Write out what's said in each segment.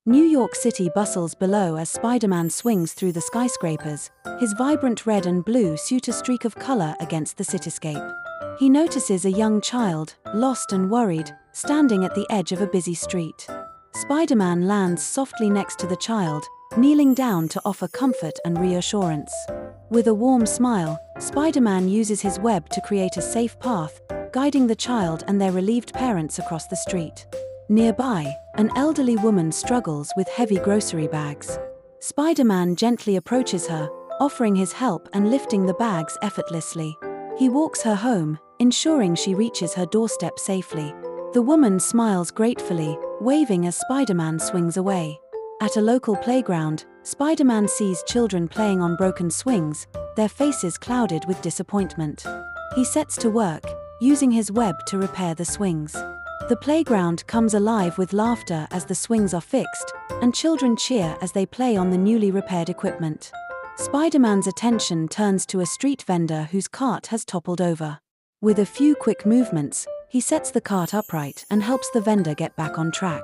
New York City bustles below as Spider-Man swings through the skyscrapers. His vibrant red and blue suit a streak of color against the cityscape. He notices a young child, lost and worried, standing at the edge of a busy street. Spider-Man lands softly next to the child, kneeling down to offer comfort and reassurance. With a warm smile, Spider-Man uses his web to create a safe path, guiding the child and their relieved parents across the street. Nearby, an elderly woman struggles with heavy grocery bags. Spider-Man gently approaches her, offering his help and lifting the bags effortlessly. He walks her home, ensuring she reaches her doorstep safely. The woman smiles gratefully, waving as Spider-Man swings away. At a local playground, Spider-Man sees children playing on broken swings, their faces clouded with disappointment. He sets to work, using his web to repair the swings. The playground comes alive with laughter as the swings are fixed, and children cheer as they play on the newly repaired equipment. Spider-Man's attention turns to a street vendor whose cart has toppled over. With a few quick movements, he sets the cart upright and helps the vendor get back on track.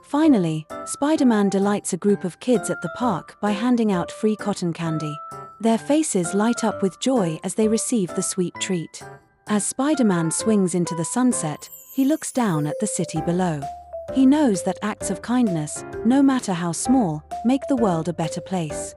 Finally, Spider-Man delights a group of kids at the park by handing out free cotton candy. Their faces light up with joy as they receive the sweet treat. As Spider-Man swings into the sunset, he looks down at the city below. He knows that acts of kindness, no matter how small, make the world a better place.